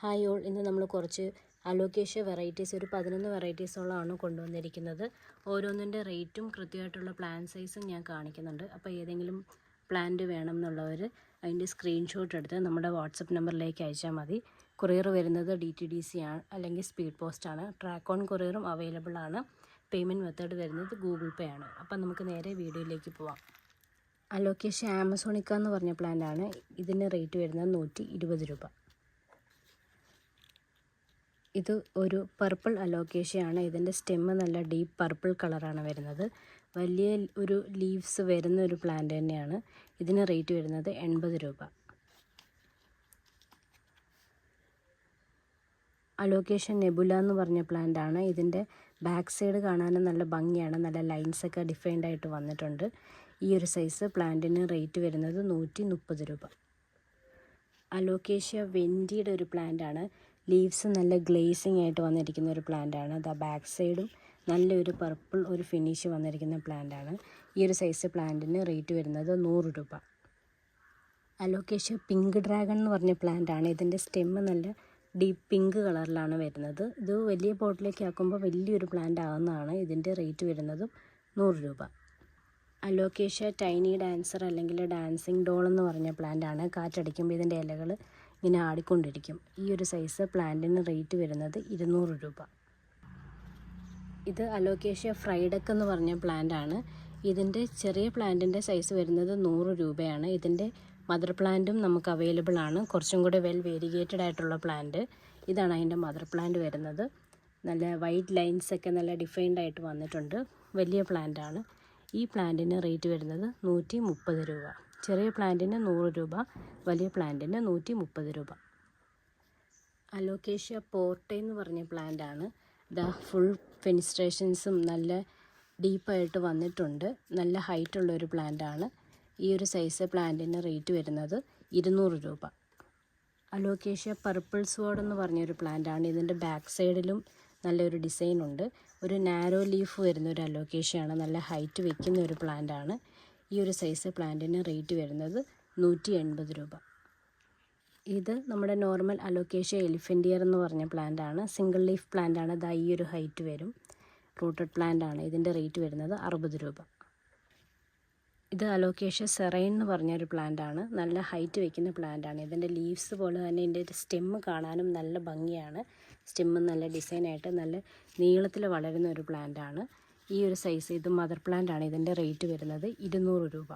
Hi all, ഇന്ന് നമ്മൾ കുറച്ച് അലോക്കേഷ്യ വെറൈറ്റീസ് ഒരു 11 വെറൈറ്റീസോളമാണ് കൊണ്ടുവന്നിരിക്കുന്നത്. ഓരോന്നിൻ്റെ റേറ്റും കൃത്യമായിട്ടുള്ള പ്ലാൻ സൈസും ഞാൻ കാണിക്കുന്നുണ്ട്. അപ്പോൾ ഏതെങ്കിലും പ്ലാന്റ് വേണം എന്നുള്ളവർ അതിൻ്റെ സ്ക്രീൻഷോട്ട് എടുത്ത് നമ്മുടെ വാട്സപ്പ് നമ്പറിലേക്ക് അയച്ചാൽ മതി. കൊറിയർ വരുന്നത് DTDC ആണ്, അല്ലെങ്കിൽ സ്പീഡ് പോസ്റ്റാണ്. ട്രാക്ക് ഓൺ കൊറിയറും അവൈലബിൾ ആണ്. പേയ്മെൻറ്റ് മെത്തേഡ് വരുന്നത് ഗൂഗിൾ പേ ആണ്. അപ്പം നമുക്ക് നേരെ വീഡിയോയിലേക്ക് പോവാം. അലോക്കേഷ്യ ആമസോണിക്ക എന്ന് പറഞ്ഞ പ്ലാന്റാണ്. ഇതിന് റേറ്റ് വരുന്നത് 120 രൂപ. ഇത് ഒരു പർപ്പിൾ അലോക്കേഷ്യയാണ്. ഇതിൻ്റെ സ്റ്റെമ്മ് നല്ല ഡീപ്പ് പർപ്പിൾ കളറാണ് വരുന്നത്. വലിയ ഒരു ലീവ്സ് വരുന്ന ഒരു പ്ലാന്റ് തന്നെയാണ്. ഇതിന് റേറ്റ് വരുന്നത് 80 രൂപ. അലോക്കേഷ്യ നെബുല എന്ന് പറഞ്ഞ പ്ലാന്റ് ആണ്. ഇതിൻ്റെ ബാക്ക് സൈഡ് കാണാനും നല്ല ഭംഗിയാണ്. നല്ല ലൈൻസൊക്കെ ഡിഫൈൻഡ് ആയിട്ട് വന്നിട്ടുണ്ട്. ഈ ഒരു സൈസ് പ്ലാന്റിന് റേറ്റ് വരുന്നത് 130 രൂപ. അലോക്കേഷ്യ വെൻറ്റിയുടെ ഒരു പ്ലാന്റ് ആണ്. ലീവ്സ് നല്ല ഗ്ലേസിങ് ആയിട്ട് വന്നിരിക്കുന്ന ഒരു പ്ലാന്റ് ആണ്. ബാക്ക് സൈഡും നല്ലൊരു പർപ്പിൾ ഒരു ഫിനിഷ് വന്നിരിക്കുന്ന പ്ലാന്റ് ആണ്. ഈ ഒരു സൈസ് പ്ലാന്റിന് റേറ്റ് വരുന്നത് 100 രൂപ. അലോക്കേഷ്യ പിങ്ക് ഡ്രാഗൺ എന്ന് പറഞ്ഞ പ്ലാന്റ് ആണ്. ഇതിൻ്റെ സ്റ്റെമ്മ് നല്ല ഡീപ്പ് പിങ്ക് കളറിലാണ് വരുന്നത്. ഇത് വലിയ പോട്ടിലേക്ക് ആക്കുമ്പോൾ വലിയൊരു പ്ലാന്റ് ആകുന്നതാണ്. ഇതിൻ്റെ റേറ്റ് വരുന്നതും 100 രൂപ. അലോക്കേഷ്യ ടൈനി ഡാൻസർ അല്ലെങ്കിൽ ഡാൻസിങ് ഡോൾ എന്ന് പറഞ്ഞ പ്ലാന്റ് ആണ്. കാറ്റടിക്കുമ്പോൾ ഇതിൻ്റെ ഇലകൾ ഇങ്ങനെ ആടിക്കൊണ്ടിരിക്കും. ഈ ഒരു സൈസ് പ്ലാന്റിന് റേറ്റ് വരുന്നത് 200 രൂപ. ഇത് അലോക്കേഷ്യ ഫ്രൈഡക്ക് എന്ന് പറഞ്ഞ പ്ലാന്റ് ആണ്. ഇതിൻ്റെ ചെറിയ പ്ലാന്റിൻ്റെ സൈസ് വരുന്നത് 100 രൂപയാണ്. ഇതിൻ്റെ മദർ പ്ലാന്റും നമുക്ക് അവൈലബിൾ ആണ്. കുറച്ചും കൂടെ വെൽ വേരിഗേറ്റഡ് ആയിട്ടുള്ള പ്ലാന്റ്. ഇതാണ് അതിൻ്റെ മദർ പ്ലാന്റ് വരുന്നത്. നല്ല വൈറ്റ് ലൈൻസൊക്കെ നല്ല ഡിഫൈൻഡ് ആയിട്ട് വന്നിട്ടുണ്ട്. വലിയ പ്ലാന്റ് ആണ്. ഈ പ്ലാന്റിന് റേറ്റ് വരുന്നത് 130 രൂപ. ചെറിയ പ്ലാന്റിന് 100 രൂപ, വലിയ പ്ലാന്റിന് 130 രൂപ. അലോക്കേഷ്യ പോർട്ടെ എന്ന് പറഞ്ഞ പ്ലാന്റ് ആണ്. ഫുൾ ഫെനിസ്ട്രേഷൻസും നല്ല ഡീപ്പായിട്ട് വന്നിട്ടുണ്ട്. നല്ല ഹൈറ്റുള്ളൊരു പ്ലാന്റ് ആണ്. ഈ ഒരു സൈസ് പ്ലാന്റിന് റേറ്റ് വരുന്നത് 200 രൂപ. അലോക്കേഷ്യ പർപ്പിൾ സ്വേർഡ് എന്ന് പറഞ്ഞൊരു പ്ലാന്റ് ആണ്. ഇതിൻ്റെ ബാക്ക് സൈഡിലും നല്ലൊരു ഡിസൈൻ ഉണ്ട്. ഒരു നാരോ ലീഫ് വരുന്ന ഒരു അലോക്കേഷ്യയാണ്. നല്ല ഹൈറ്റ് വെക്കുന്ന ഒരു പ്ലാന്റ് ആണ്. ഈ ഒരു സൈസ് പ്ലാന്റിന് റേറ്റ് വരുന്നത് 180 രൂപ. ഇത് നമ്മുടെ നോർമൽ അലോക്കേഷ്യ എലിഫൻറ്റിയർ എന്ന് പറഞ്ഞ പ്ലാന്റ് ആണ്. സിംഗിൾ ലീഫ് പ്ലാന്റ് ആണ്. ഈ ഒരു ഹൈറ്റ് വരും. റൂട്ടഡ് പ്ലാന്റ് ആണ്. ഇതിൻ്റെ റേറ്റ് വരുന്നത് 60 രൂപ. ഇത് അലോക്കേഷ്യ സെറൈൻ എന്ന് പറഞ്ഞൊരു പ്ലാന്റ് ആണ്. നല്ല ഹൈറ്റ് വെക്കുന്ന പ്ലാന്റ് ആണ്. ഇതിൻ്റെ ലീവ്സ് പോലെ തന്നെ ഇതിൻ്റെ സ്റ്റെമ്മ് കാണാനും നല്ല ഭംഗിയാണ്. സ്റ്റെമ്മ് നല്ല ഡിസൈനായിട്ട് നല്ല നീളത്തിൽ വളരുന്ന ഒരു പ്ലാന്റ് ആണ്. ഈ ഒരു സൈസ് ഇത് മദർ പ്ലാന്റ് ആണ്. ഇതിൻ്റെ റേറ്റ് വരുന്നത് 200 രൂപ.